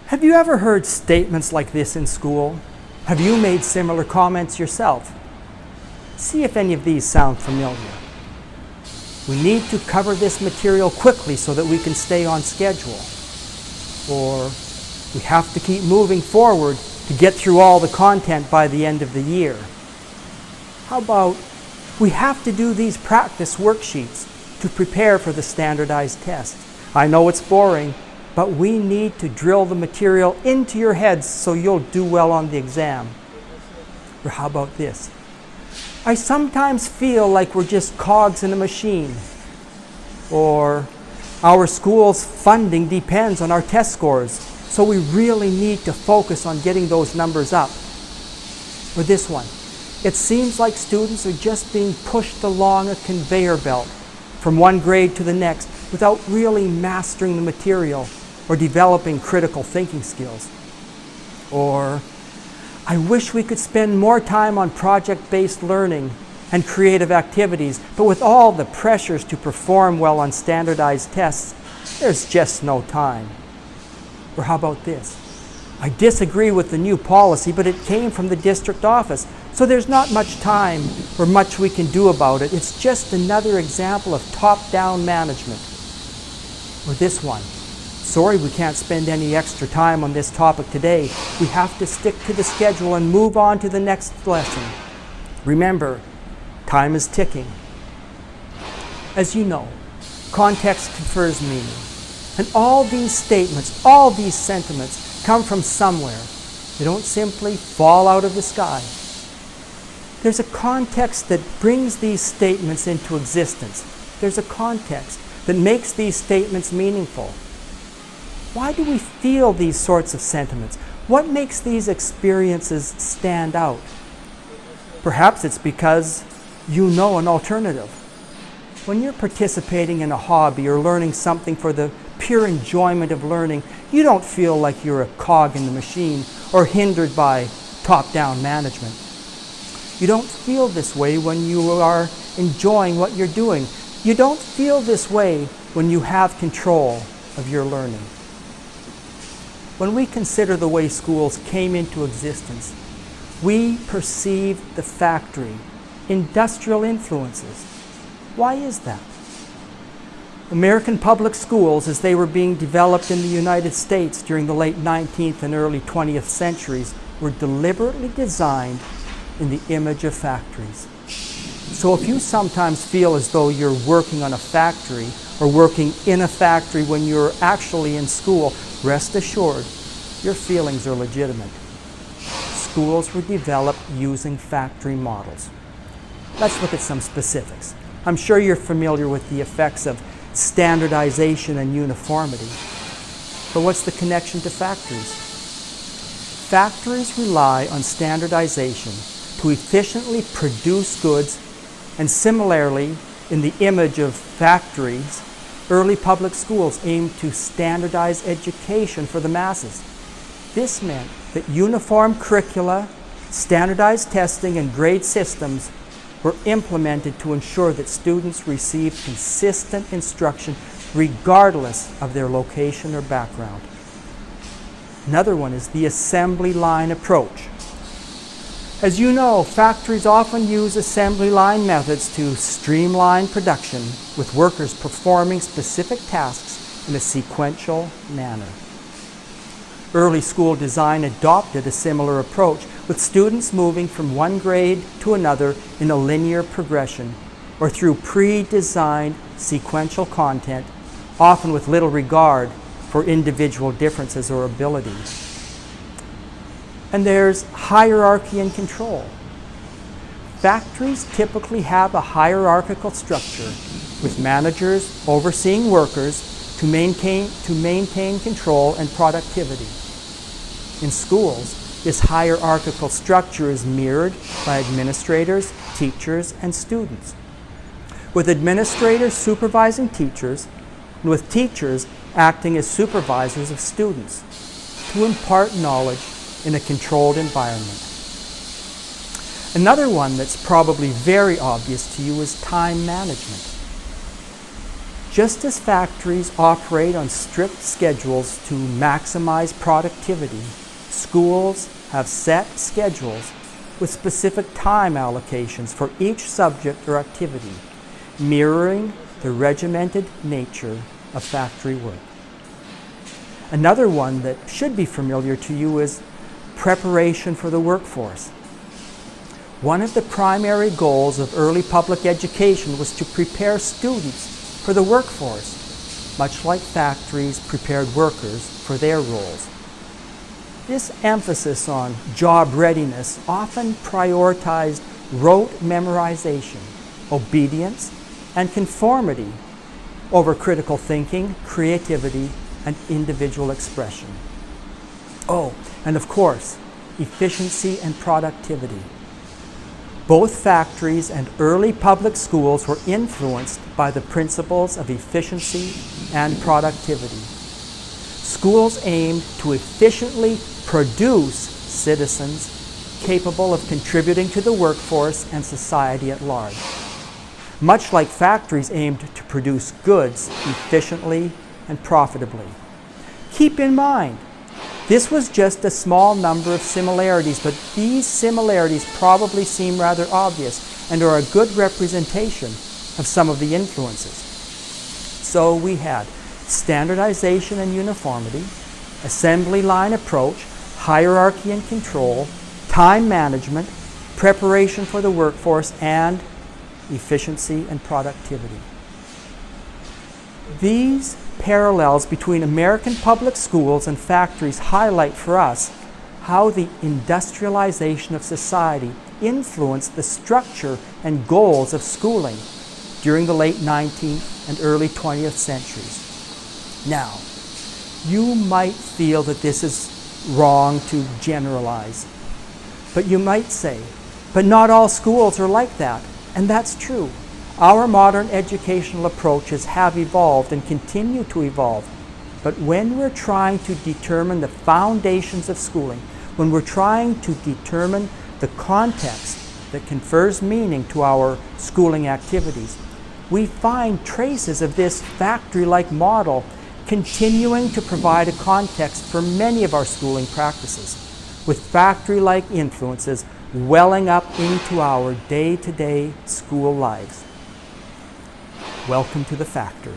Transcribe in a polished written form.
Have you ever heard statements like this in school? Have you made similar comments yourself? See if any of these sound familiar. We need to cover this material quickly so that we can stay on schedule. Or we have to keep moving forward to get through all the content by the end of the year. How about we have to do these practice worksheets to prepare for the standardized test? I know it's boring, but we need to drill the material into your heads so you'll do well on the exam. Or how about this? I sometimes feel like we're just cogs in a machine. Or our school's funding depends on our test scores, so we really need to focus on getting those numbers up. Or this one. It seems like students are just being pushed along a conveyor belt from one grade to the next without really mastering the material or developing critical thinking skills. Or, I wish we could spend more time on project-based learning and creative activities, but with all the pressures to perform well on standardized tests, there's just no time. Or how about this? I disagree with the new policy, but it came from the district office, so there's not much time or much we can do about it. It's just another example of top-down management. Or this one. Sorry we can't spend any extra time on this topic today. We have to stick to the schedule and move on to the next lesson. Remember, time is ticking. As you know, context confers meaning. And all these statements, all these sentiments come from somewhere. They don't simply fall out of the sky. There's a context that brings these statements into existence. There's a context that makes these statements meaningful. Why do we feel these sorts of sentiments? What makes these experiences stand out? Perhaps it's because you know an alternative. When you're participating in a hobby or learning something for the pure enjoyment of learning, you don't feel like you're a cog in the machine or hindered by top-down management. You don't feel this way when you are enjoying what you're doing. You don't feel this way when you have control of your learning. When we consider the way schools came into existence, we perceive the factory, industrial influences. Why is that? American public schools, as they were being developed in the United States during the late 19th and early 20th centuries, were deliberately designed in the image of factories. So if you sometimes feel as though you're working on a factory or working in a factory when you're actually in school, rest assured, your feelings are legitimate. Schools were developed using factory models. Let's look at some specifics. I'm sure you're familiar with the effects of standardization and uniformity. But what's the connection to factories? Factories rely on standardization to efficiently produce goods, and similarly, in the image of factories, early public schools aimed to standardize education for the masses. This meant that uniform curricula, standardized testing, and grade systems were implemented to ensure that students received consistent instruction regardless of their location or background. Another one is the assembly line approach. As you know, factories often use assembly line methods to streamline production, with workers performing specific tasks in a sequential manner. Early school design adopted a similar approach, with students moving from one grade to another in a linear progression or through pre-designed sequential content, often with little regard for individual differences or abilities. And there's hierarchy and control. Factories typically have a hierarchical structure, with managers overseeing workers to maintain control and productivity. In schools, this hierarchical structure is mirrored by administrators, teachers, and students, with administrators supervising teachers, and with teachers acting as supervisors of students to impart knowledge in a controlled environment. Another one that's probably very obvious to you is time management. Just as factories operate on strict schedules to maximize productivity, schools have set schedules with specific time allocations for each subject or activity, mirroring the regimented nature of factory work. Another one that should be familiar to you is preparation for the workforce. One of the primary goals of early public education was to prepare students for the workforce, much like factories prepared workers for their roles. This emphasis on job readiness often prioritized rote memorization, obedience, and conformity over critical thinking, creativity, and individual expression. Oh, and of course, efficiency and productivity. Both factories and early public schools were influenced by the principles of efficiency and productivity. Schools aimed to efficiently produce citizens capable of contributing to the workforce and society at large, much like factories aimed to produce goods efficiently and profitably. Keep in mind, this was just a small number of similarities, but these similarities probably seem rather obvious and are a good representation of some of the influences. So we had standardization and uniformity, assembly line approach, hierarchy and control, time management, preparation for the workforce, and efficiency and productivity. These parallels between American public schools and factories highlight for us how the industrialization of society influenced the structure and goals of schooling during the late 19th and early 20th centuries. Now, you might feel that this is wrong to generalize, but you might say, but not all schools are like that, and that's true. Our modern educational approaches have evolved and continue to evolve. But when we're trying to determine the foundations of schooling, when we're trying to determine the context that confers meaning to our schooling activities, we find traces of this factory-like model continuing to provide a context for many of our schooling practices, with factory-like influences welling up into our day-to-day school lives. Welcome to the factory.